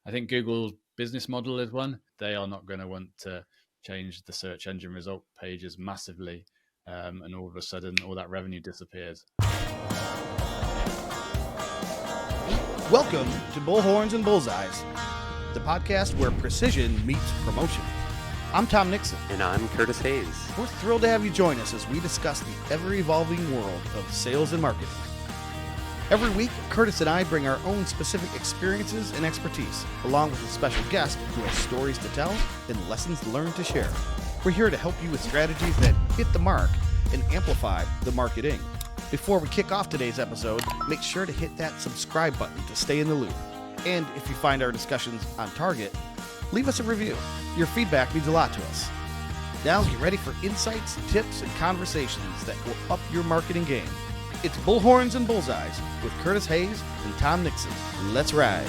I think Google's business model is one. They are not going to want to change the search engine result pages massively, and all of a sudden all that revenue disappears. Welcome to Bullhorns Bullseyes, the podcast where precision meets promotion. I'm Tom Nixon. And I'm Curtis Hayes. We're thrilled to have you join us as we discuss the ever-evolving world of sales and marketing. Every week, Curtis and I bring our own specific experiences and expertise, along with a special guest who has stories to tell and lessons learned to share. We're here to help you with strategies that hit the mark and amplify the marketing. Before we kick off today's episode, make sure to hit that subscribe button to stay in the loop. And if you find our discussions on target, leave us a review. Your feedback means a lot to us. Now get ready for insights, tips, and conversations that will up your marketing game. It's Bullhorns and Bullseyes with Curtis Hayes and Tom Nixon. Let's ride.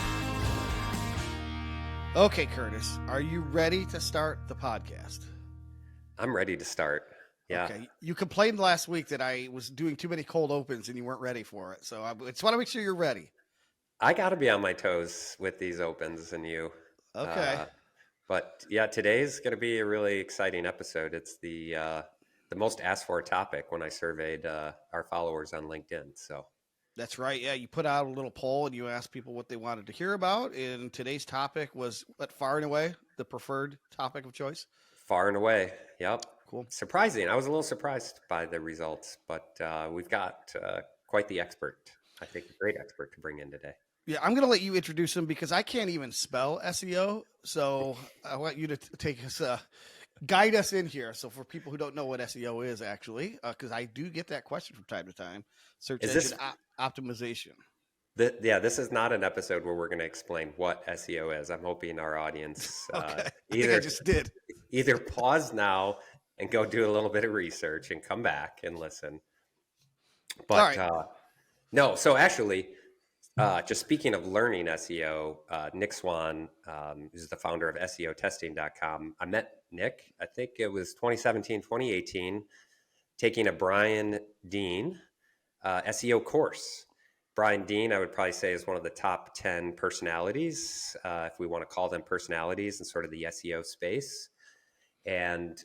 Okay, Curtis, are you ready to start the podcast? I'm ready to start. Yeah. Okay. You complained last week that I was doing too many cold opens and you weren't ready for it. So I just want to make sure you're ready. I got to be on my toes with these opens and you. Okay. But yeah, today's going to be a really exciting episode. It's the most asked for topic when I surveyed our followers on LinkedIn. So that's right. Yeah. You put out a little poll and you asked people what they wanted to hear about. And today's topic was far and away the preferred topic of choice. Far and away. Yep. Cool. Surprising. I was a little surprised by the results, but we've got quite the expert. I think a great expert to bring in today. Yeah, I'm going to let you introduce him because I can't even spell SEO. So I want you to take us, guide us in here. So for people who don't know what SEO is actually, because I do get that question from time to time, search engine optimization. This is not an episode where we're going to explain what SEO is. I'm hoping our audience okay. I just did. Either pause now and go do a little bit of research and come back and listen. But no, so actually, just speaking of learning SEO, Nick Swan, who's the founder of SEOtesting.com. I met Nick, I think it was 2017, 2018, taking a Brian Dean SEO course. Brian Dean, I would probably say, is one of the top 10 personalities, if we want to call them personalities in sort of the SEO space. And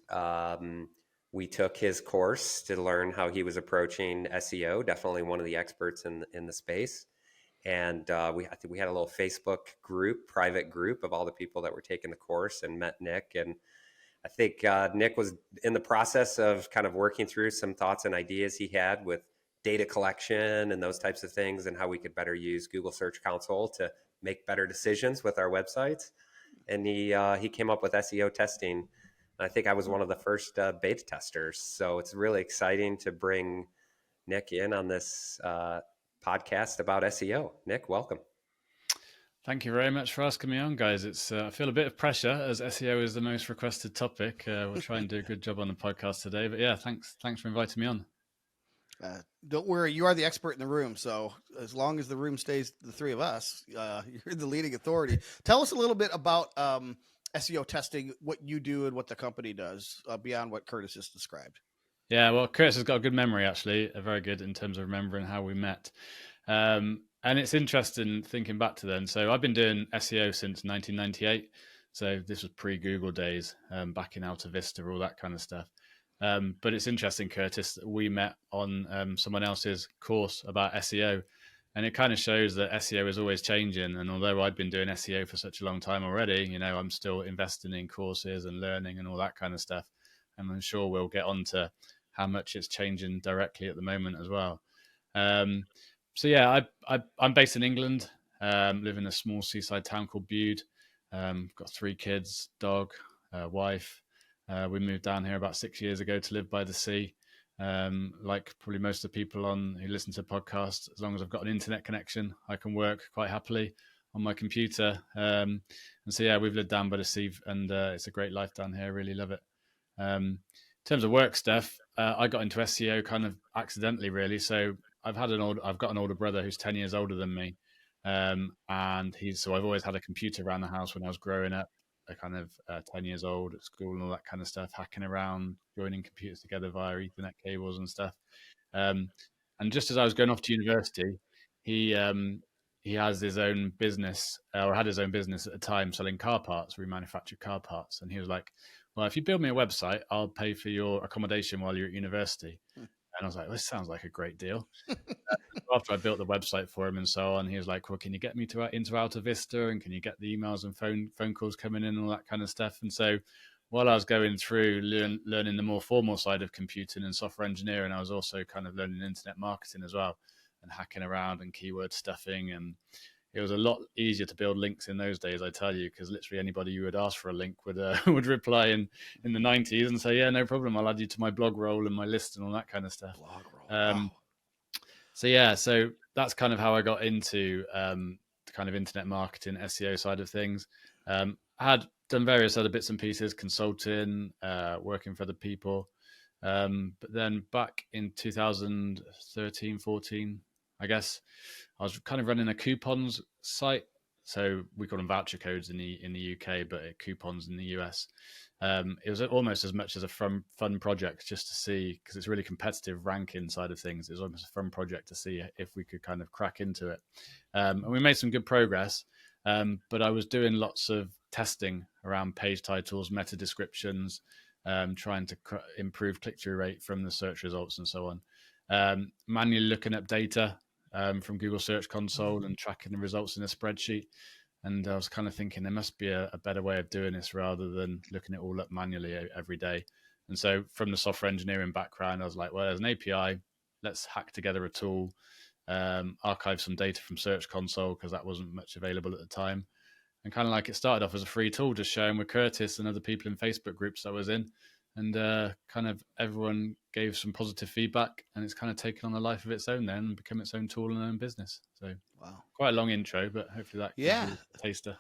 we took his course to learn how he was approaching SEO, definitely one of the experts in the space. And I think we had a little Facebook group, private group of all the people that were taking the course, and met Nick. And I think Nick was in the process of kind of working through some thoughts and ideas he had with data collection and those types of things, and how we could better use Google Search Console to make better decisions with our websites. And he came up with SEO testing. I think I was one of the first beta testers. So it's really exciting to bring Nick in on this podcast about SEO. Nick, welcome. Thank you very much for asking me on, guys. It's I feel a bit of pressure as SEO is the most requested topic. We'll try and do a good job on the podcast today. But yeah, thanks for inviting me on. Don't worry, you are the expert in the room. So as long as the room stays the three of us, you're the leading authority. Tell us a little bit about SEO testing, what you do and what the company does beyond what Curtis has described. Yeah, well, Curtis has got a good memory, actually, very good in terms of remembering how we met. And it's interesting thinking back to then. So I've been doing SEO since 1998. So this was pre-Google days, back in Alta Vista, all that kind of stuff. But it's interesting, Curtis, we met on someone else's course about SEO. And it kind of shows that SEO is always changing. And although I'd been doing SEO for such a long time already, I'm still investing in courses and learning and all that kind of stuff. And I'm sure we'll get on to how much it's changing directly at the moment as well. So yeah, I'm based in England, live in a small seaside town called Bude. Got 3 kids, dog, wife. We moved down here about 6 years ago to live by the sea. Like probably most of the people who listen to podcasts, as long as I've got an internet connection, I can work quite happily on my computer. And so yeah, we've lived down by the sea, and it's a great life down here. Really love it. In terms of work stuff, I got into SEO kind of accidentally, really. So I've got an older brother who's 10 years older than me. And so I've always had a computer around the house when I was growing up, kind of 10 years old at school and all that kind of stuff, hacking around, joining computers together via Ethernet cables and stuff. And just as I was going off to university, he he has his own business, or had his own business at the time, selling car parts, remanufactured car parts. And he was like, well, if you build me a website, I'll pay for your accommodation while you're at university. And I was like, this sounds like a great deal. After I built the website for him and so on, he was like, well, can you get me into Alta Vista, and can you get the emails and phone calls coming in and all that kind of stuff? And so while I was going through learning the more formal side of computing and software engineering, I was also kind of learning internet marketing as well, and hacking around and keyword stuffing. And it was a lot easier to build links in those days, I tell you, because literally anybody you would ask for a link would would reply in the 90s and say, yeah, no problem, I'll add you to my blog roll and my list and all that kind of stuff. Blog roll. Wow. So that's kind of how I got into the kind of internet marketing, SEO side of things. I had done various other bits and pieces, consulting, working for other people. But then back in 2013, 14, I guess, I was kind of running a coupons site. So we call them voucher codes in the UK, but coupons in the US. It was almost as much as a fun project just to see, because it's really competitive ranking side of things. It was almost a fun project to see if we could kind of crack into it. And we made some good progress, but I was doing lots of testing around page titles, meta descriptions, trying to improve click-through rate from the search results and so on. Manually looking up data from Google Search Console and tracking the results in a spreadsheet. And I was kind of thinking there must be a better way of doing this rather than looking it all up manually every day. And so from the software engineering background, I was like, well, there's an API. Let's hack together a tool, archive some data from Search Console, because that wasn't much available at the time. And kind of like it started off as a free tool, just sharing with Curtis and other people in Facebook groups I was in. And kind of everyone gave some positive feedback, and it's kind of taken on a life of its own then and become its own tool and own business. So wow, quite a long intro, but hopefully that gives you a taster.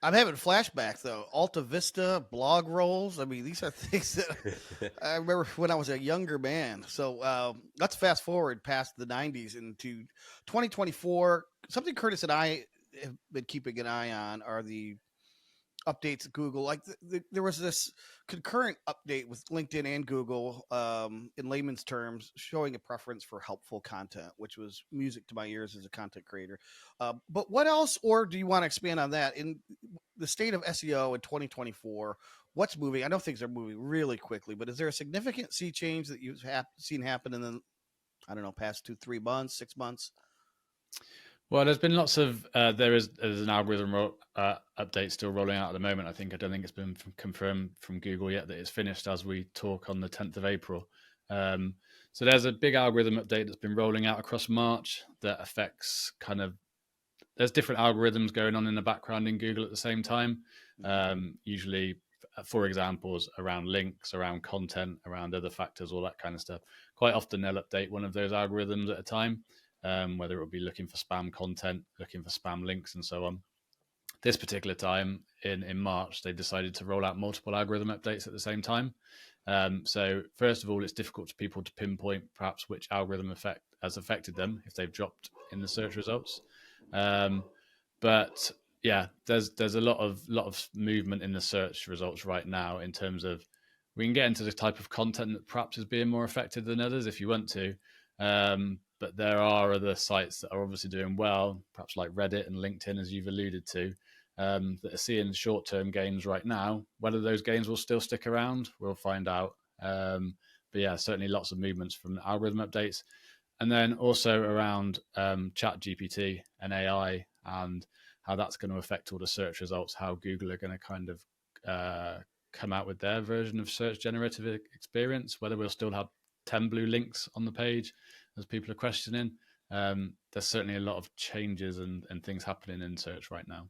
I'm having flashbacks though. Alta Vista, blog rolls. I mean, these are things that I remember when I was a younger man. So let's fast forward past the 90s into 2024. Something Curtis and I have been keeping an eye on are the updates at Google. Like there was this concurrent update with LinkedIn and Google, in layman's terms, showing a preference for helpful content, which was music to my ears as a content creator. But what else, or do you want to expand on that in the state of SEO in 2024? What's moving? I know things are moving really quickly, but is there a significant sea change that you've seen happen in the, I don't know, past 2-3 months, 6 months? Well, there's been lots of there's an algorithm update still rolling out at the moment. I don't think it's been confirmed from Google yet that it's finished as we talk on the 10th of April. So there's a big algorithm update that's been rolling out across March that affects there's different algorithms going on in the background in Google at the same time. Usually, for examples, around links, around content, around other factors, all that kind of stuff. Quite often they'll update one of those algorithms at a time. Whether it will be looking for spam content, looking for spam links, and so on. This particular time in March, they decided to roll out multiple algorithm updates at the same time. So first of all, it's difficult for people to pinpoint perhaps which algorithm has affected them if they've dropped in the search results. But yeah, there's a lot of movement in the search results right now in terms of, we can get into the type of content that perhaps is being more affected than others if you want to. But there are other sites that are obviously doing well, perhaps like Reddit and LinkedIn, as you've alluded to, that are seeing short-term gains right now. Whether those gains will still stick around, we'll find out. But yeah, certainly lots of movements from the algorithm updates. And then also around ChatGPT and AI and how that's going to affect all the search results, how Google are going to kind of come out with their version of search generative experience, whether we'll still have 10 blue links on the page as people are questioning. There's certainly a lot of changes and things happening in search right now.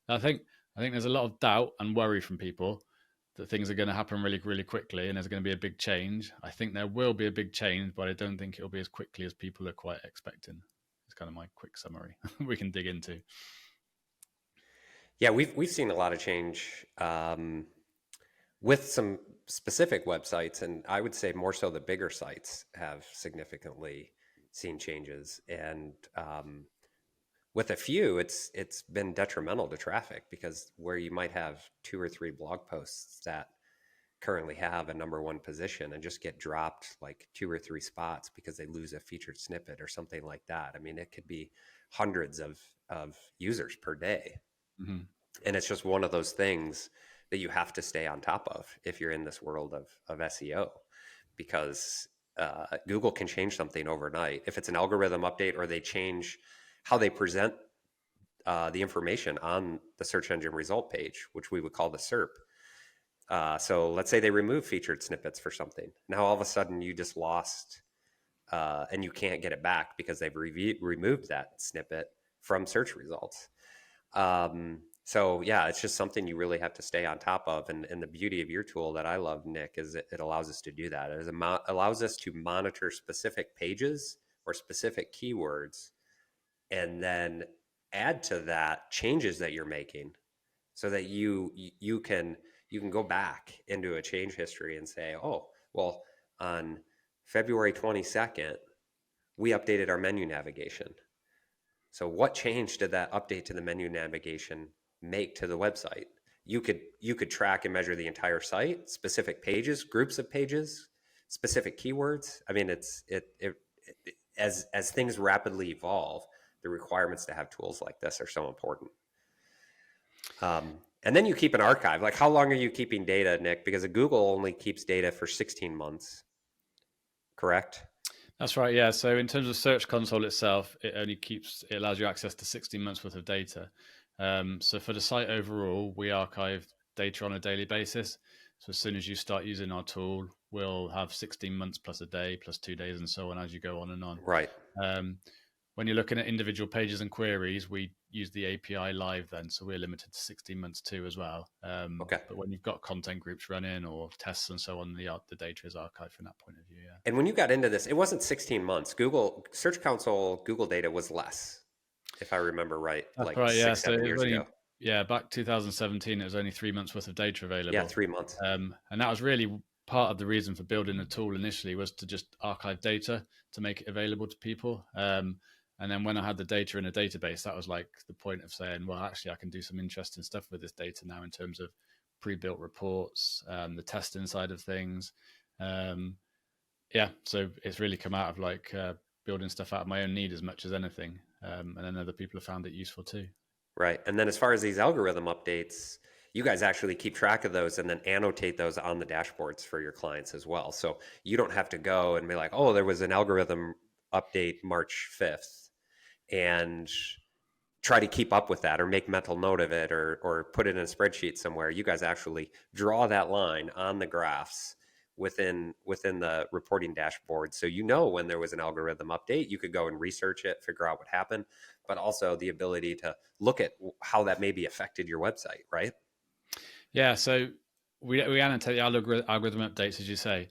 I think there's a lot of doubt and worry from people that things are going to happen really, really quickly and there's going to be a big change. I think there will be a big change, but I don't think it'll be as quickly as people are quite expecting. It's kind of my quick summary we can dig into. Yeah, we've seen a lot of change with some specific websites, and I would say more so the bigger sites have significantly seen changes. And with a few, it's been detrimental to traffic, because where you might have 2 or 3 blog posts that currently have a number one position and just get dropped like 2 or 3 spots because they lose a featured snippet or something like that. I mean, it could be hundreds of users per day. Mm-hmm. And it's just one of those things that you have to stay on top of if you're in this world of SEO, because Google can change something overnight. If it's an algorithm update or they change how they present the information on the search engine result page, which we would call the SERP. So let's say they remove featured snippets for something. Now all of a sudden you just lost and you can't get it back because they've removed that snippet from search results. So yeah, it's just something you really have to stay on top of. And the beauty of your tool that I love, Nick, is it allows us to do that. It allows us to monitor specific pages or specific keywords and then add to that changes that you're making so that you can go back into a change history and say, oh, well, on February 22nd, we updated our menu navigation. So what change did that update to the menu navigation make to the website? You could track and measure the entire site, specific pages, groups of pages, specific keywords. I mean, as things rapidly evolve, the requirements to have tools like this are so important. And then you keep an archive. Like, how long are you keeping data, Nick? Because Google only keeps data for 16 months, correct? That's right, yeah. So in terms of Search Console itself, it allows you access to 16 months worth of data. So for the site overall, we archive data on a daily basis. So as soon as you start using our tool, we'll have 16 months plus a day, plus 2 days, and so on as you go on and on. Right. When you're looking at individual pages and queries, we use the API live then, so we're limited to 16 months too as well. Okay. But when you've got content groups running or tests and so on, the data is archived from that point of view, yeah. And when you got into this, it wasn't 16 months. Google Search Console, Google data was less, if I remember right. That's like right, 6-7 years ago. Yeah, back 2017, it was only 3 months worth of data available. Yeah, 3 months. And that was really part of the reason for building the tool initially, was to just archive data to make it available to people. And then when I had the data in a database, that was like the point of saying, well, actually, I can do some interesting stuff with this data now in terms of pre-built reports, the testing side of things. Yeah, so it's really come out of like building stuff out of my own need as much as anything. And then other people have found it useful too. Right. And then as far as these algorithm updates, you guys actually keep track of those and then annotate those on the dashboards for your clients as well. So you don't have to go and be like, oh, there was an algorithm update March 5th and try to keep up with that or make mental note of it or put it in a spreadsheet somewhere. You guys actually draw that line on the graphs within the reporting dashboard. So you know when there was an algorithm update, you could go and research it, figure out what happened, but also the ability to look at how that maybe affected your website, right? Yeah, so we annotate the algorithm updates, as you say.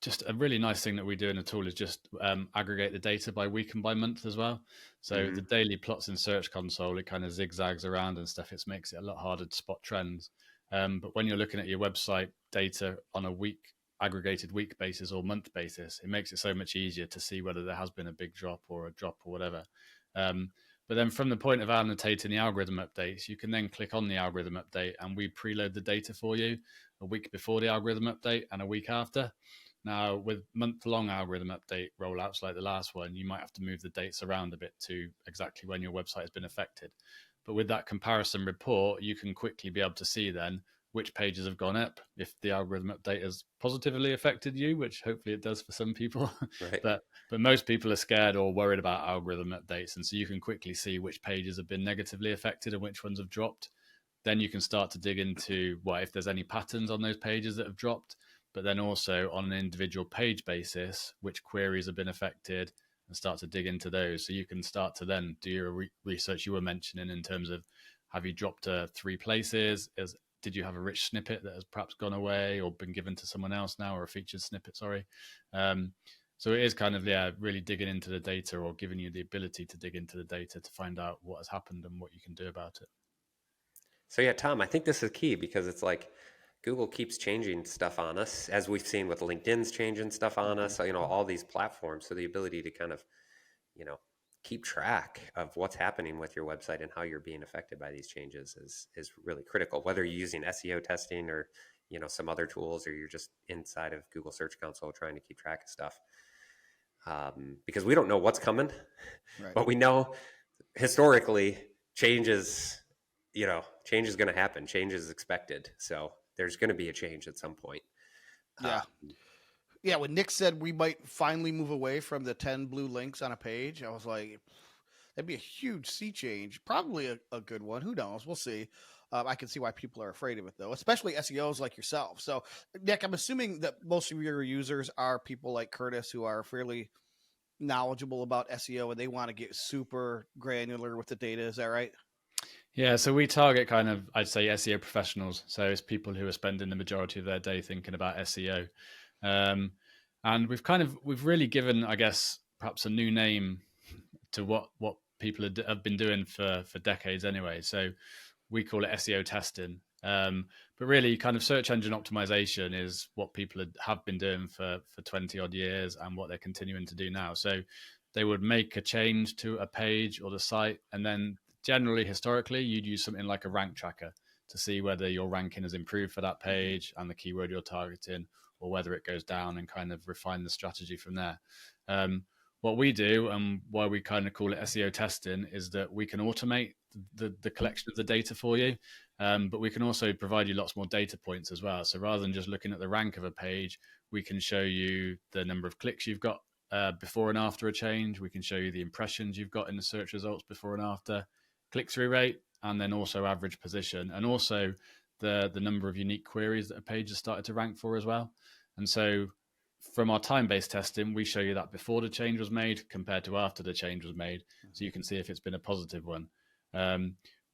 Just a really nice thing that we do in the tool is just aggregate the data by week and by month as well. So the daily plots in Search Console, it kind of zigzags around and stuff. It makes it a lot harder to spot trends. But when you're looking at your website data on a aggregated week basis or month basis, it makes it so much easier to see whether there has been a big drop or a drop or whatever. But then from the point of annotating the algorithm updates, you can then click on the algorithm update and we preload the data for you a week before the algorithm update and a week after. Now, with month-long algorithm update rollouts like the last one, you might have to move the dates around a bit to exactly when your website has been affected. But with that comparison report, you can quickly be able to see then which pages have gone up if the algorithm update has positively affected you, which hopefully it does for some people. Right. But most people are scared or worried about algorithm updates. And so you can quickly see which pages have been negatively affected and which ones have dropped. Then you can start to dig into if there's any patterns on those pages that have dropped, but then also on an individual page basis, which queries have been affected, and start to dig into those. So you can start to then do your research you were mentioning in terms of, have you dropped 3 places? Did you have a rich snippet that has perhaps gone away or been given to someone else now, or a featured snippet, sorry. So it is kind of, really digging into the data or giving you the ability to dig into the data to find out what has happened and what you can do about it. So yeah, Tom, I think this is key because it's like Google keeps changing stuff on us, as we've seen with LinkedIn's changing stuff on us, all these platforms. So the ability to kind of, keep track of what's happening with your website and how you're being affected by these changes is really critical, whether you're using SEO testing or, some other tools, or you're just inside of Google Search Console trying to keep track of stuff. Because we don't know what's coming, Right. but we know historically change is going to happen. Change is expected. So there's going to be a change at some point. Yeah. Yeah. When Nick said we might finally move away from the 10 blue links on a page, I was like, that'd be a huge sea change. Probably a good one. Who knows? We'll see. I can see why people are afraid of it, though, especially SEOs like yourself. So, Nick, I'm assuming that most of your users are people like Curtis who are fairly knowledgeable about SEO and they want to get super granular with the data. Is that right? Yeah, so we target kind of, I'd say, SEO professionals. So it's people who are spending the majority of their day thinking about SEO. And we've really given, I guess, perhaps a new name to what people have been doing for decades anyway. So we call it SEO testing. But really, kind of search engine optimization is what people have been doing for 20 odd years and what they're continuing to do now. So they would make a change to a page or the site, and then generally, historically, you'd use something like a rank tracker to see whether your ranking has improved for that page and the keyword you're targeting, or whether it goes down, and kind of refine the strategy from there. What we do, and why we kind of call it SEO testing, is that we can automate the collection of the data for you, but we can also provide you lots more data points as well. So rather than just looking at the rank of a page, we can show you the number of clicks you've got before and after a change. We can show you the impressions you've got in the search results before and after, click-through rate, and then also average position, and also the number of unique queries that a page has started to rank for as well. And so from our time-based testing, we show you that before the change was made compared to after the change was made, so you can see if it's been a positive one.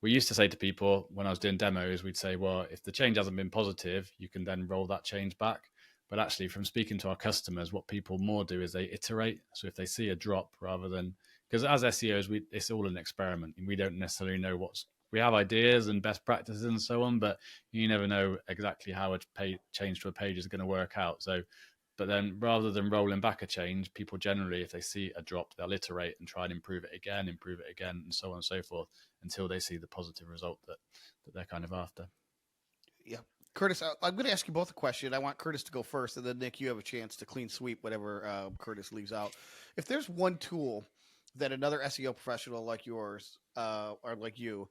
We used to say to people when I was doing demos, we'd say, well, if the change hasn't been positive, you can then roll that change back. But actually, from speaking to our customers, what people more do is they iterate. So if they see a drop, rather than, because as SEOs, it's all an experiment, and we don't necessarily know we have ideas and best practices and so on, but you never know exactly how a change to a page is going to work out. So, but then rather than rolling back a change, people generally, if they see a drop, they'll iterate and try and improve it again, and so on and so forth, until they see the positive result that they're kind of after. Yeah. Curtis, I'm going to ask you both a question. I want Curtis to go first, and then Nick, you have a chance to clean sweep whatever Curtis leaves out. If there's one tool that another SEO professional like yours or like you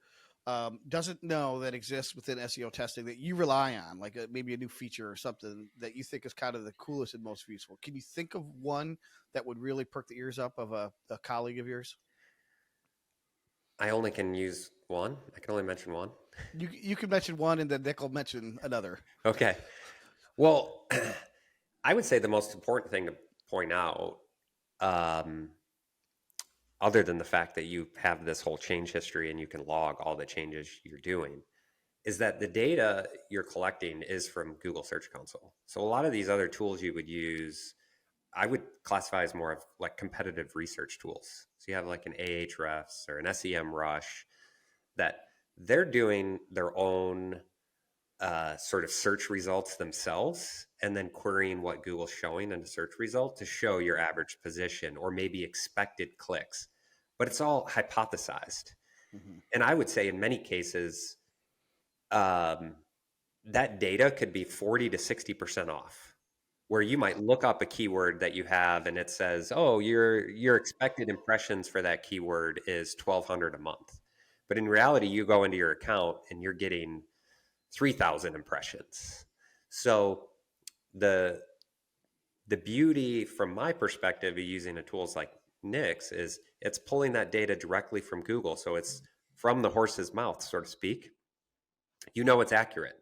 doesn't know that exists within SEO testing that you rely on, like maybe a new feature or something that you think is kind of the coolest and most useful, can you think of one that would really perk the ears up of a colleague of yours? I only can use one. I can only mention one. You can mention one, and then Nick will mention another. Okay. Well, I would say the most important thing to point out, other than the fact that you have this whole change history and you can log all the changes you're doing, is that the data you're collecting is from Google Search Console. So a lot of these other tools you would use, I would classify as more of like competitive research tools. So you have like an Ahrefs or an SEMrush, that they're doing their own sort of search results themselves, and then querying what Google's showing in the search result to show your average position or maybe expected clicks. But it's all hypothesized. Mm-hmm. And I would say in many cases, that data could be 40 to 60% off, where you might look up a keyword that you have and it says, oh, your expected impressions for that keyword is 1,200 a month. But in reality, you go into your account and you're getting 3,000 impressions. So the beauty from my perspective of using the tools like Nick's is it's pulling that data directly from Google. So it's from the horse's mouth, so to speak. You know it's accurate.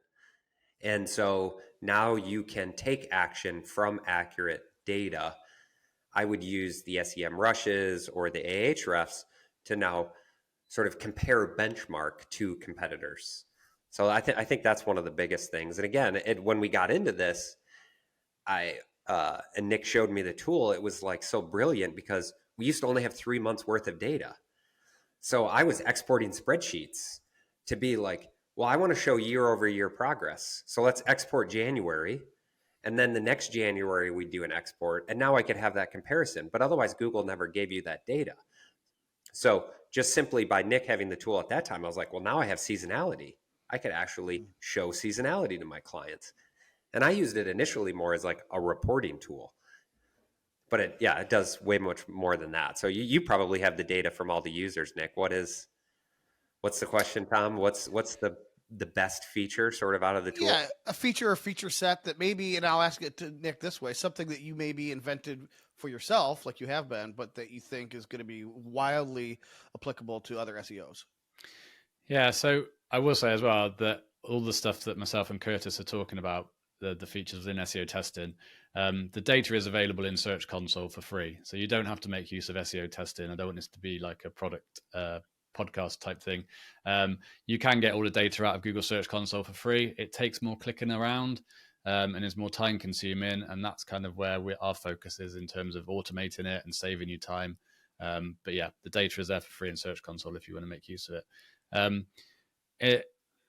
And so now you can take action from accurate data. I would use the SEMrushes or the Ahrefs to now sort of compare benchmark to competitors. So I think that's one of the biggest things. And again, when we got into this, and Nick showed me the tool, it was like so brilliant because we used to only have 3 months worth of data. So I was exporting spreadsheets to be like, well, I want to show year over year progress. So let's export January. And then the next January we do an export. And now I could have that comparison. But otherwise, Google never gave you that data. So just simply by Nick having the tool at that time, I was like, well, now I have seasonality. I could actually show seasonality to my clients. And I used it initially more as like a reporting tool. But it does way much more than that. So you probably have the data from all the users, Nick. What's the question, Tom? What's the best feature sort of out of the tool? Yeah, a feature or feature set that maybe, and I'll ask it to Nick this way, something that you maybe invented for yourself, like you have been, but that you think is going to be wildly applicable to other SEOs. Yeah, so I will say as well that all the stuff that myself and Curtis are talking about, the features within SEO testing, the data is available in Search Console for free. So you don't have to make use of SEO testing. I don't want this to be like a product podcast type thing. You can get all the data out of Google Search Console for free. It takes more clicking around and is more time consuming. And that's kind of where our focus is in terms of automating it and saving you time. But yeah, the data is there for free in Search Console if you want to make use of it.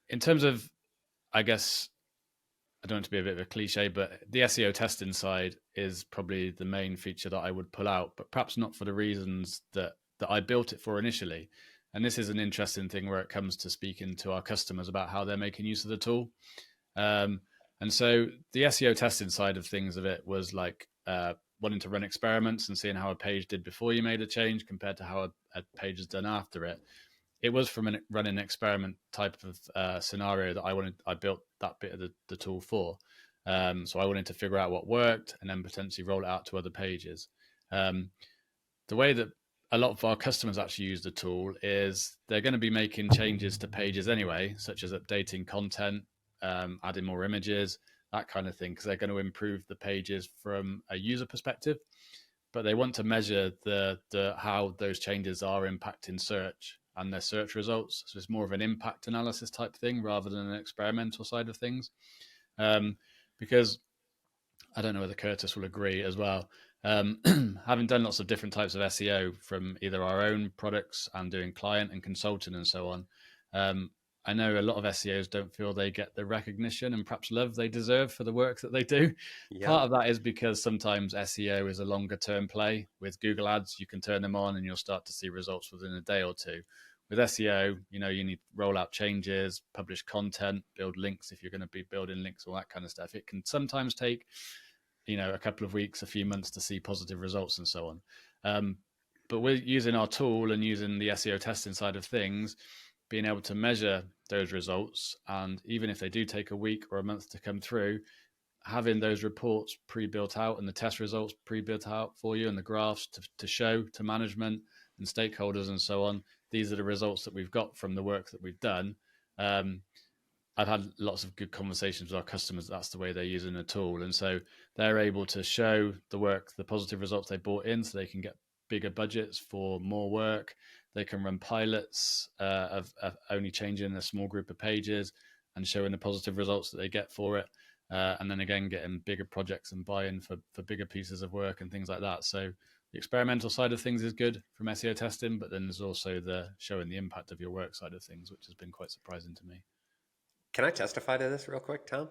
In terms of, I guess, I don't want to be a bit of a cliche, but the SEO testing side is probably the main feature that I would pull out, but perhaps not for the reasons that I built it for initially. And this is an interesting thing where it comes to speaking to our customers about how they're making use of the tool. And so the SEO testing side of things of it was like wanting to run experiments and seeing how a page did before you made a change compared to how a page is done after it. It was from a running experiment type of scenario that I built that bit of the tool for. So I wanted to figure out what worked and then potentially roll it out to other pages. The way that a lot of our customers actually use the tool is they're going to be making changes to pages anyway, such as updating content, adding more images, that kind of thing, because they're going to improve the pages from a user perspective. But they want to measure the how those changes are impacting search and their search results. So it's more of an impact analysis type thing rather than an experimental side of things. Because I don't know whether Curtis will agree as well. Having done lots of different types of SEO from either our own products and doing client and consulting and so on, I know a lot of SEOs don't feel they get the recognition and perhaps love they deserve for the work that they do. Yeah. Part of that is because sometimes SEO is a longer term play. With Google Ads, you can turn them on and you'll start to see results within a day or two. With SEO, you need to roll out changes, publish content, build links if you're going to be building links, all that kind of stuff. It can sometimes take, a couple of weeks, a few months to see positive results and so on. But we're using our tool and using the SEO testing side of things, being able to measure those results, and even if they do take a week or a month to come through, having those reports pre-built out and the test results pre-built out for you and the graphs to show to management and stakeholders and so on, these are the results that we've got from the work that we've done. I've had lots of good conversations with our customers. That's the way they're using the tool. And so they're able to show the work, the positive results they brought in, so they can get bigger budgets for more work. They can run pilots of only changing a small group of pages and showing the positive results that they get for it. And then again, getting bigger projects and buy-in for bigger pieces of work and things like that. So the experimental side of things is good from SEO testing, but then there's also the showing the impact of your work side of things, which has been quite surprising to me. Can I testify to this real quick, Tom?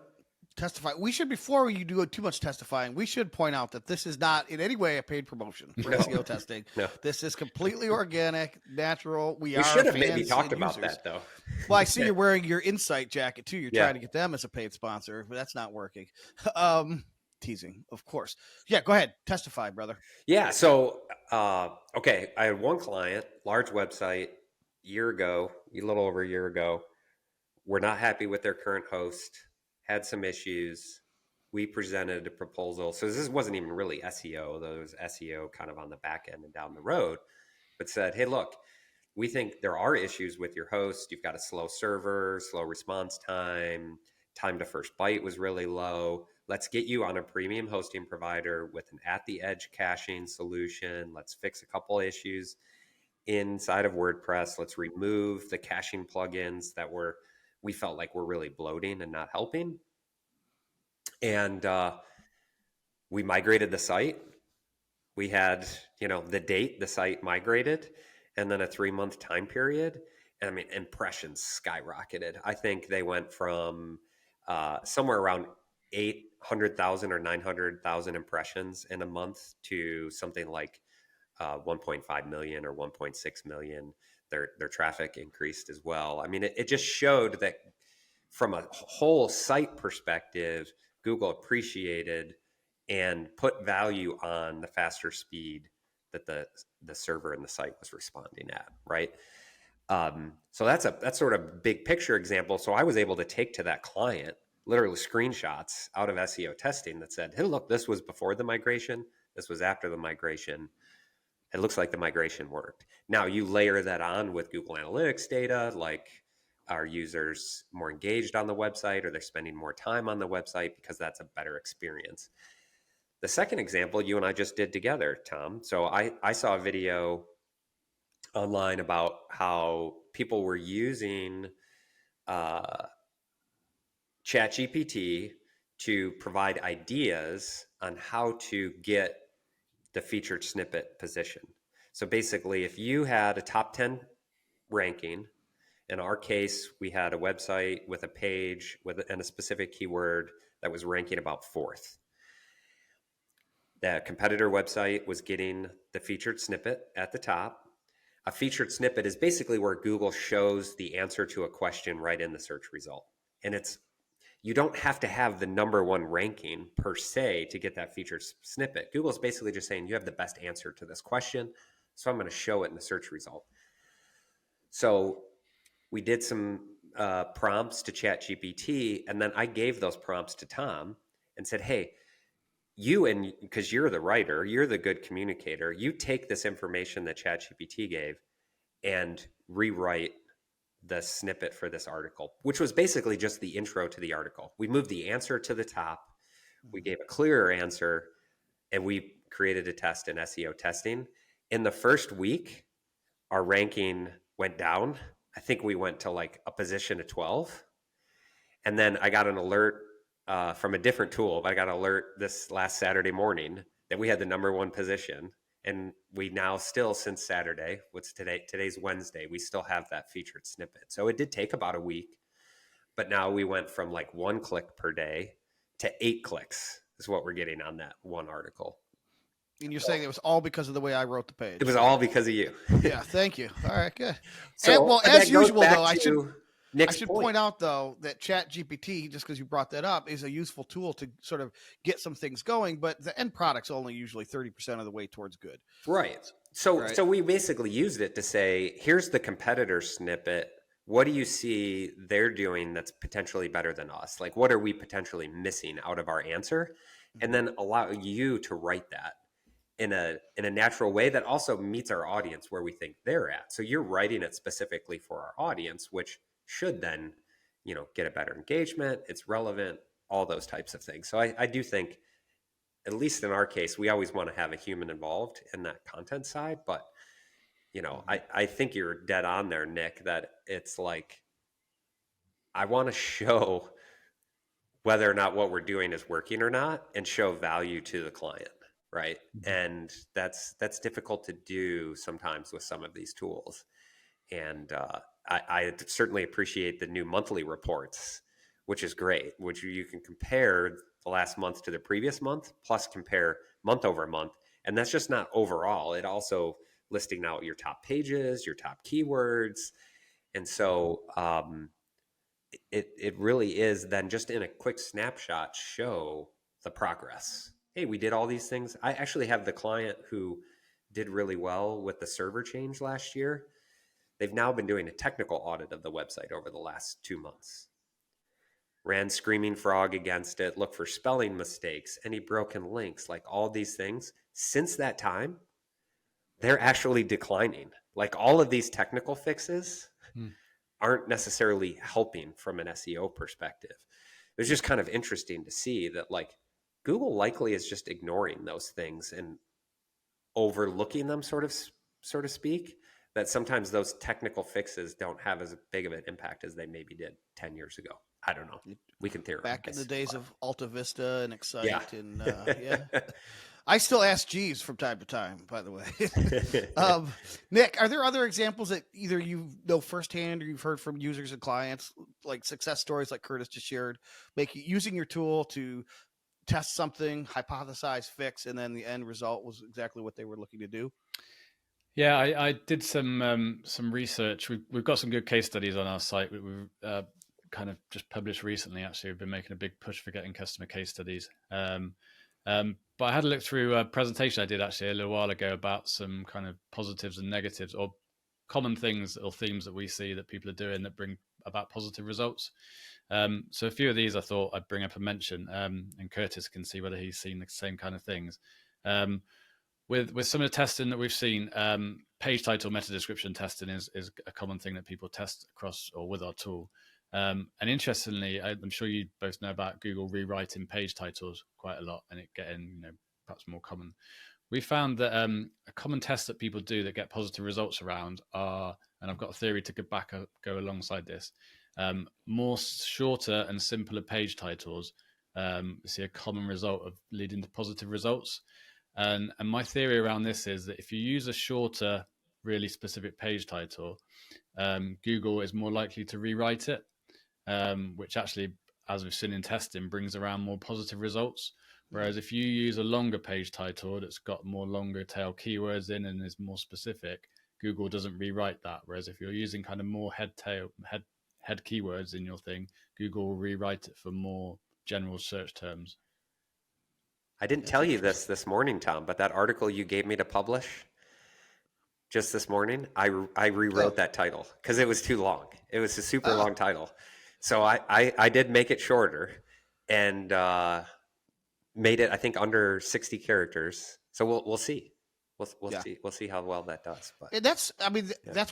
Testify. We should, before you do too much testifying, we should point out that this is not in any way a paid promotion for SEO testing. No. This is completely organic, natural. We should have maybe talked about that, though. Well, I see you're wearing your Insight jacket, too. You're trying to get them as a paid sponsor, but that's not working. Teasing, of course. Yeah, go ahead. Testify, brother. Yeah, so, okay, I had one client, large website, a little over a year ago. We're not happy with their current host, had some issues. We presented a proposal. So this wasn't even really SEO, though it was SEO kind of on the back end and down the road, but said, hey, look, we think there are issues with your host. You've got a slow server, slow response time to first byte was really low. Let's get you on a premium hosting provider with an at-the-edge caching solution. Let's fix a couple issues inside of WordPress. Let's remove the caching plugins that we felt like were really bloating and not helping. And we migrated the site. We had, the date the site migrated, and then a 3-month time period. And I mean, impressions skyrocketed. I think they went from somewhere around 800,000 or 900,000 impressions in a month to something like 1.5 million or 1.6 million. Their traffic increased as well. I mean, it just showed that from a whole site perspective, Google appreciated and put value on the faster speed that the server and the site was responding at, right? So that's sort of big picture example. So I was able to take to that client literally screenshots out of SEO testing that said, hey, look, this was before the migration. This was after the migration. It looks like the migration worked. Now you layer that on with Google Analytics data, like are users more engaged on the website, or they're spending more time on the website because that's a better experience. The second example you and I just did together, Tom. So I saw a video online about how people were using ChatGPT to provide ideas on how to get the featured snippet position. So basically, if you had a top 10 ranking, in our case, we had a website with a page and a specific keyword that was ranking about fourth. The competitor website was getting the featured snippet at the top. A featured snippet is basically where Google shows the answer to a question right in the search result. And you don't have to have the number one ranking per se to get that featured snippet. Google's basically just saying you have the best answer to this question, so I'm going to show it in the search result. So we did some prompts to ChatGPT, and then I gave those prompts to Tom and said, hey, because you're the writer, you're the good communicator, you take this information that ChatGPT gave and rewrite the snippet for this article, which was basically just the intro to the article. We moved the answer to the top, we gave a clearer answer, and we created a test in SEO testing. In the first week, our ranking went down. I think we went to like a position of 12. And then I got an alert from a different tool. I got an alert this last Saturday morning that we had the number one position. And we now still, since Saturday, what's today? Today's Wednesday, we still have that featured snippet. So it did take about a week, but now we went from like 1 click per day to 8 clicks is what we're getting on that one article. And you're saying it was all because of the way I wrote the page. It was all because of you. Yeah, thank you. All right, good. So, and, well, as usual, though, I Nick's should point point out, though, that ChatGPT, just because you brought that up, is a useful tool to sort of get some things going, but the end product's only usually 30% of the way towards good. Right. So we basically used it to say, here's the competitor snippet. What do you see they're doing that's potentially better than us? Like, what are we potentially missing out of our answer? And then allow you to write that in a natural way that also meets our audience where we think they're at. So you're writing it specifically for our audience, which should then, get a better engagement. It's relevant, all those types of things. So I do think, at least in our case, we always want to have a human involved in that content side. But, I think you're dead on there, Nick, that it's like, I want to show whether or not what we're doing is working or not and show value to the client. Right. And that's difficult to do sometimes with some of these tools. And I certainly appreciate the new monthly reports, which is great, which you can compare the last month to the previous month, plus compare month over month. And that's just not overall. It also listing out your top pages, your top keywords. And so it really is then just in a quick snapshot show the progress. Hey, we did all these things. I actually have the client who did really well with the server change last year. They've now been doing a technical audit of the website over the last 2 months. Ran Screaming Frog against it, look for spelling mistakes, any broken links, like all these things. Since that time, they're actually declining. Like all of these technical fixes aren't necessarily helping from an SEO perspective. It was just kind of interesting to see that like Google likely is just ignoring those things and overlooking them, so to speak, that sometimes those technical fixes don't have as big of an impact as they maybe did 10 years ago. I don't know. We can theorize. Back in the days of Alta Vista and Excite and I still ask G's from time to time, by the way. Nick, are there other examples that either you know firsthand or you've heard from users and clients, like success stories like Curtis just shared, using your tool to test something, hypothesize, fix, and then the end result was exactly what they were looking to do? Yeah, I did some research. We've got some good case studies on our site. We've kind of just published recently. Actually, we've been making a big push for getting customer case studies. But I had a look through a presentation I did actually a little while ago about some kind of positives and negatives, or common things or themes that we see that people are doing that bring about positive results. So a few of these I thought I'd bring up and mention, and Curtis can see whether he's seen the same kind of things. With some of the testing that we've seen, page title meta description testing is a common thing that people test across or with our tool. And interestingly, I'm sure you both know about Google rewriting page titles quite a lot and it getting, perhaps more common. We found that a common test that people do that get positive results around are, and I've got a theory to go alongside this, more shorter and simpler page titles. See a common result of leading to positive results. And my theory around this is that if you use a shorter, really specific page title, Google is more likely to rewrite it, which actually, as we've seen in testing, brings around more positive results. Whereas if you use a longer page title that's got more longer tail keywords in and is more specific, Google doesn't rewrite that. Whereas if you're using kind of more head keywords in your thing, Google will rewrite it for more general search terms. I didn't tell you this morning, Tom, but that article you gave me to publish just this morning, I rewrote that title because it was too long. It was a super long title. So I did make it shorter and made it, I think, under 60 characters. So we'll see. We'll see how well that does. But and that's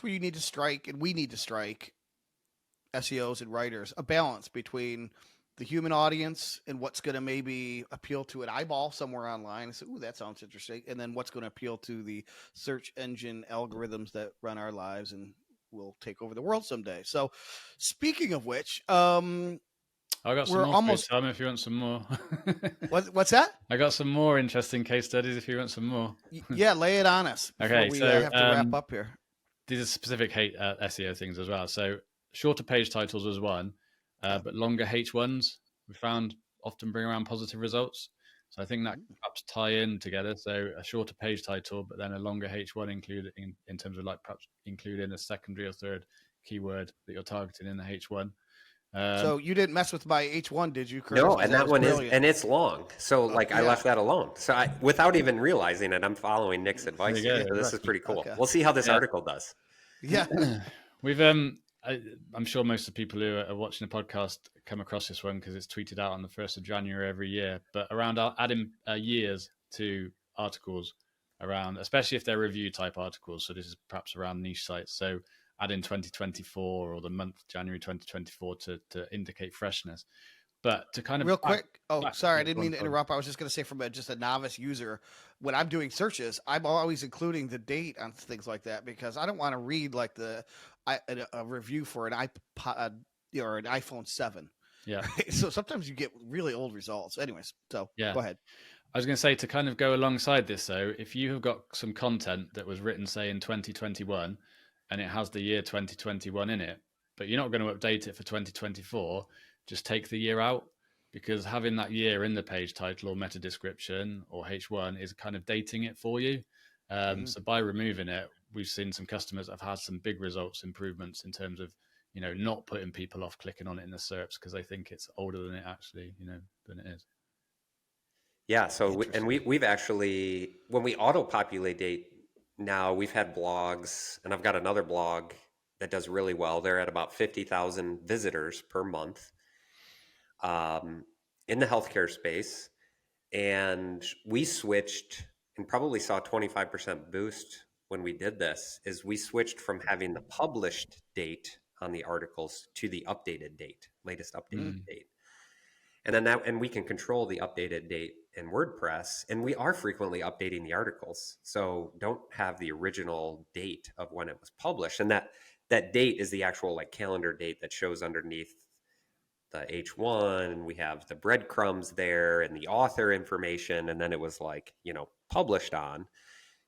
where you need to strike, and we need to strike, SEOs and writers, a balance between the human audience and what's going to maybe appeal to an eyeball somewhere online and say, ooh, that sounds interesting. And then what's going to appeal to the search engine algorithms that run our lives and will take over the world someday. So speaking of which, I got some more almost, Tom, if you want some more. What's that? I got some more interesting case studies if you want some more. Yeah, lay it on us. Okay, we have to wrap up here. These are specific SEO things as well. So shorter page titles was one. But longer H1s we found often bring around positive results. So I think that perhaps tie in together. So a shorter page title, but then a longer H1 included in terms of like perhaps including a secondary or third keyword that you're targeting in the H1. So you didn't mess with my H1, did you, Curtis? No, and that one brilliant. It's long. So I left that alone. So without even realizing it, I'm following Nick's advice. So this is pretty cool. Okay. We'll see how this article does. Yeah. We've I'm sure most of the people who are watching the podcast come across this one because it's tweeted out on the 1st of January every year, but around adding years to articles around, especially if they're review type articles. So this is perhaps around niche sites. So add in 2024 or the month January 2024 to indicate freshness. But to kind of real quick. Sorry, I didn't mean to interrupt. I was just going to say, from just a novice user, when I'm doing searches, I'm always including the date on things like that because I don't want to read like a review for an iPod or an iPhone 7. Yeah. So sometimes you get really old results. Anyways, so go ahead. I was going to say, to kind of go alongside this, though, if you have got some content that was written, say, in 2021, and it has the year 2021 in it, but you're not going to update it for 2024, just take the year out, because having that year in the page title or meta description or H1 is kind of dating it for you. So by removing it, we've seen some customers that have had some big results, improvements in terms of, not putting people off clicking on it in the SERPs because they think it's older than it actually, than it is. Yeah. So we've actually, when we auto-populate date now, we've had blogs, and I've got another blog that does really well. They're at about 50,000 visitors per month in the healthcare space. And we switched and probably saw a 25% boost when we did this, is we switched from having the published date on the articles to the updated date, latest updated date. And then and we can control the updated date in WordPress, and we are frequently updating the articles. So don't have the original date of when it was published. And that date is the actual like calendar date that shows underneath the H1, and we have the breadcrumbs there and the author information. And then it was like, published on.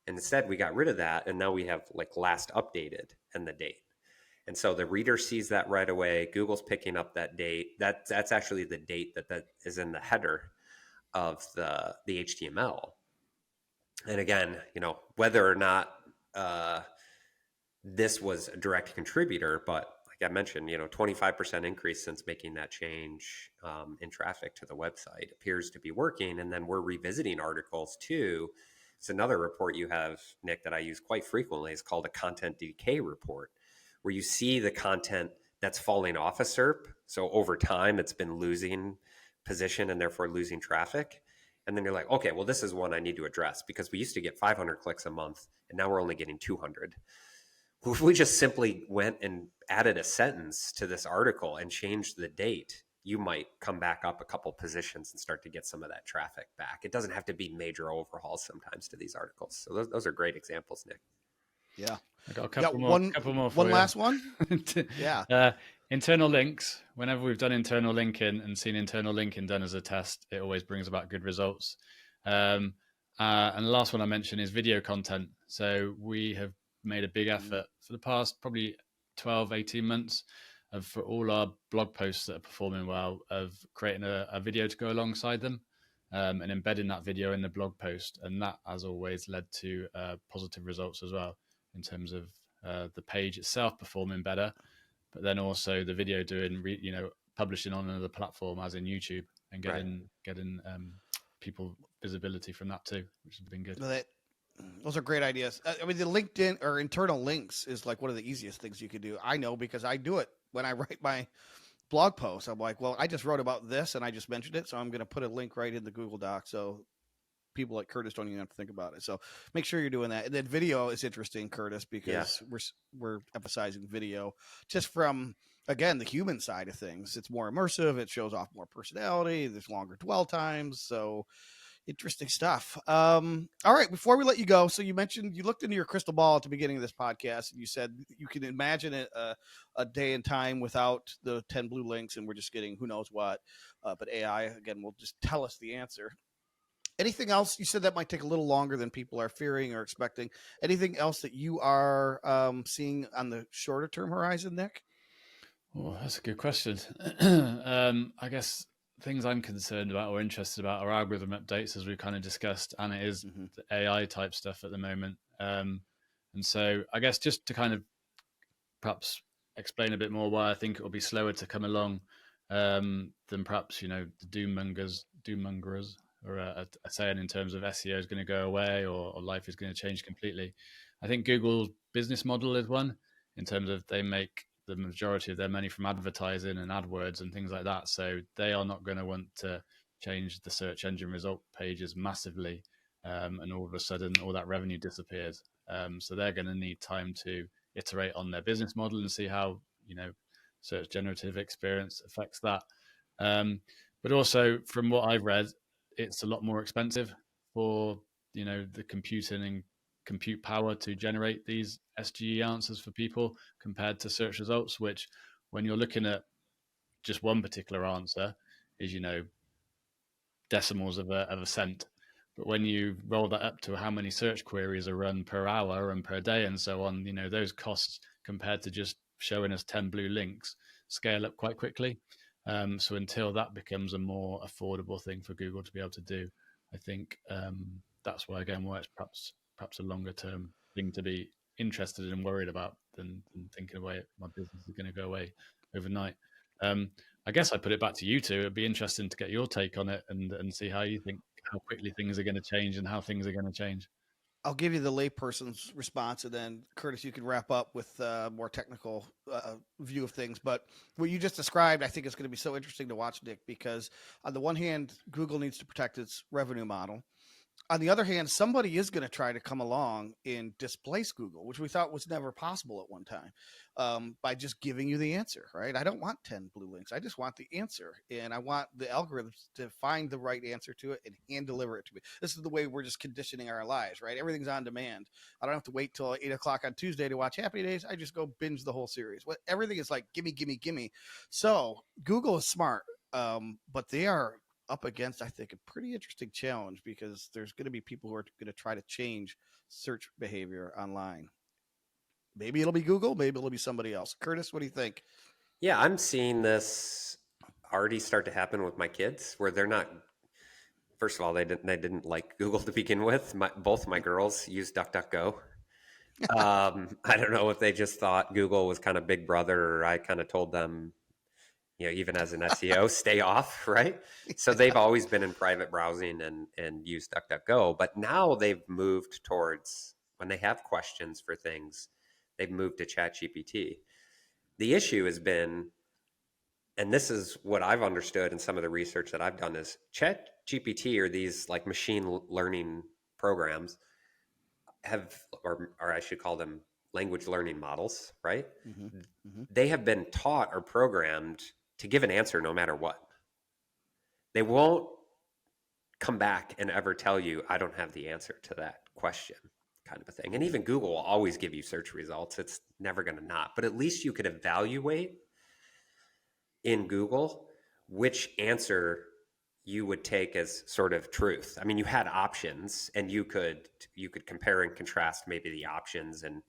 And instead we got rid of that. And now we have like last updated and the date. And so the reader sees that right away. Google's picking up that date. That's actually the date that is in the header of the HTML. And again, whether or not this was a direct contributor, but like I mentioned, 25% increase since making that change in traffic to the website appears to be working. And then we're revisiting articles too. It's another report you have, Nick, that I use quite frequently. It's called a content decay report, where you see the content that's falling off a SERP. So over time, it's been losing position and therefore losing traffic. And then you're like, okay, well, this is one I need to address, because we used to get 500 clicks a month and now we're only getting 200. If we just simply went and added a sentence to this article and changed the date, you might come back up a couple positions and start to get some of that traffic back. It doesn't have to be major overhauls sometimes to these articles. So those are great examples, Nick. Yeah. I got a couple more. For one you. last one. Yeah. Internal links. Whenever we've done internal linking and seen internal linking done as a test, it always brings about good results. And the last one I mentioned is video content. So we have made a big effort for the past probably 12, 18 months for all our blog posts that are performing well, of creating a video to go alongside them and embedding that video in the blog post. And that has always led to positive results as well, in terms of the page itself performing better, but then also the video doing, publishing on another platform, as in YouTube, and getting people visibility from that too, which has been good. Those are great ideas. I mean, the LinkedIn or internal links is like one of the easiest things you could do. I know, because I do it when I write my blog posts. I'm like, well, I just wrote about this and I just mentioned it, so I'm going to put a link right in the Google Doc, so people like Curtis don't even have to think about it. So make sure you're doing that. And then video is interesting, Curtis, because we're emphasizing video just from, again, the human side of things. It's more immersive. It shows off more personality. There's longer dwell times. So interesting stuff. All right. Before we let you go, so you mentioned you looked into your crystal ball at the beginning of this podcast, and you said you can imagine a day and time without the 10 blue links, and we're just getting who knows what. But AI, again, will just tell us the answer. Anything else? You said that might take a little longer than people are fearing or expecting. Anything else that you are seeing on the shorter term horizon, Nick? Oh, that's a good question. I guess things I'm concerned about or interested about are algorithm updates, as we've kind of discussed, and it is the AI type stuff at the moment. And so I guess just to kind of perhaps explain a bit more why I think it will be slower to come along than perhaps, the doom-mongerers are saying, in terms of SEO is going to go away or life is going to change completely. I think Google's business model is one, in terms of they make the majority of their money from advertising and AdWords and things like that. So they are not going to want to change the search engine result pages massively, and all of a sudden all that revenue disappears. So they're going to need time to iterate on their business model and see how, search generative experience affects that. But also, from what I've read, it's a lot more expensive for, the computing and compute power to generate these SGE answers for people compared to search results, which, when you're looking at just one particular answer, is, decimals of a cent. But when you roll that up to how many search queries are run per hour and per day and so on, those costs compared to just showing us 10 blue links scale up quite quickly. So until that becomes a more affordable thing for Google to be able to do, I think that's why it's perhaps a longer term thing to be interested and worried about than thinking away my business is going to go away overnight. I guess I put it back to you two. It'd be interesting to get your take on it and see how you think, how quickly things are going to change and how things are going to change. I'll give you the layperson's response, and then Curtis, you can wrap up with a more technical view of things. But what you just described, I think, is going to be so interesting to watch, Nick, because on the one hand, Google needs to protect its revenue model. On the other hand, somebody is going to try to come along and displace Google, which we thought was never possible at one time, by just giving you the answer, right? I don't want 10 blue links. I just want the answer, and I want the algorithms to find the right answer to it and hand deliver it to me. This is the way we're just conditioning our lives, right? Everything's on demand. I don't have to wait till 8 o'clock on Tuesday to watch Happy Days. I just go binge the whole series. Everything is like, gimme, gimme, gimme. So Google is smart, but they are up against, I think, a pretty interesting challenge, because there's going to be people who are going to try to change search behavior online. Maybe it'll be Google, maybe it'll be somebody else. Curtis, what do you think? Yeah, I'm seeing this already start to happen with my kids, where they're not. First of all, they didn't like Google to begin with. Both my girls use DuckDuckGo, I don't know if they just thought Google was kind of big brother, or I kind of told them, even as an SEO, stay off, right? So they've always been in private browsing and use DuckDuckGo, but now they've moved towards, when they have questions for things, they've moved to ChatGPT. The issue has been, and this is what I've understood in some of the research that I've done, is ChatGPT, or these like machine learning programs, or I should call them language learning models, right? Mm-hmm. Mm-hmm. They have been taught or programmed to give an answer no matter what. They won't come back and ever tell you, I don't have the answer to that question, kind of a thing. And even Google will always give you search results. It's never going to not. But at least you could evaluate in Google which answer you would take as sort of truth. I mean, you had options, and you could compare and contrast maybe the options, and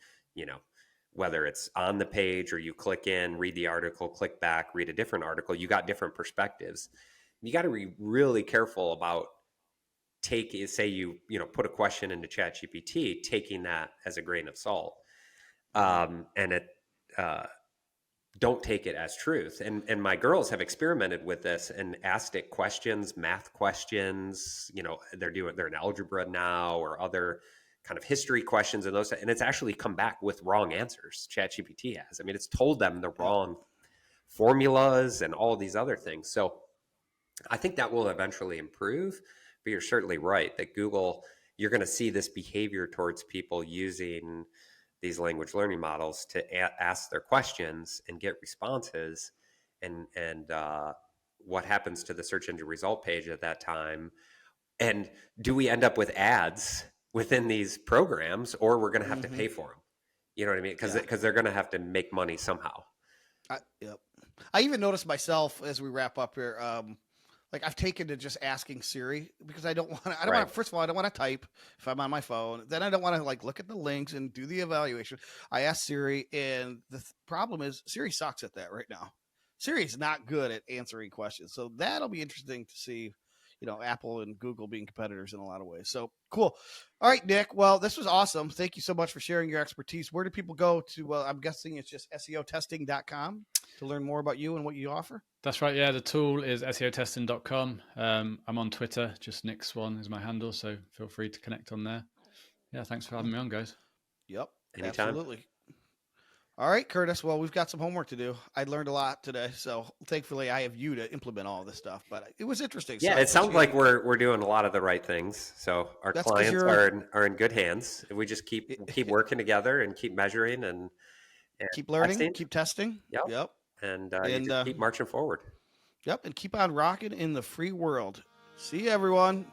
whether it's on the page or you click in, read the article, click back, read a different article, you got different perspectives. You got to be really careful about say you put a question into ChatGPT, taking that as a grain of salt, and it don't take it as truth. And my girls have experimented with this and asked it questions, math questions. They're in algebra now, or other kind of history questions, and it's actually come back with wrong answers. ChatGPT has. I mean, it's told them the wrong formulas and all these other things. So I think that will eventually improve. But you're certainly right that Google, you're going to see this behavior towards people using these language learning models to ask their questions and get responses. And what happens to the search engine result page at that time? And do we end up with ads within these programs, or we're going to have to pay for them? You know what I mean? Because they're going to have to make money somehow. Yep. I even noticed myself as we wrap up here. Like, I've taken to just asking Siri, because I don't want to, first of all, I don't want to type if I'm on my phone. Then I don't want to look at the links and do the evaluation. I asked Siri, and the problem is Siri sucks at that right now. Siri's not good at answering questions. So that'll be interesting to see, Apple and Google being competitors in a lot of ways. So cool. All right, Nick. Well, this was awesome. Thank you so much for sharing your expertise. Where do people go to, I'm guessing it's just SEOtesting.com to learn more about you and what you offer? That's right. Yeah, the tool is SEOtesting.com. I'm on Twitter. Just Nick Swan is my handle. So feel free to connect on there. Yeah, thanks for having me on, guys. Yep. Anytime. Absolutely. All right, Curtis. Well, we've got some homework to do. I learned a lot today, so thankfully I have you to implement all this stuff. But it was interesting. Yeah, so it sounds like we're doing a lot of the right things. So our clients are in good hands. If we just keep working together and keep measuring and keep learning, keep testing. Yep. And you just keep marching forward. Yep, and keep on rocking in the free world. See you, everyone.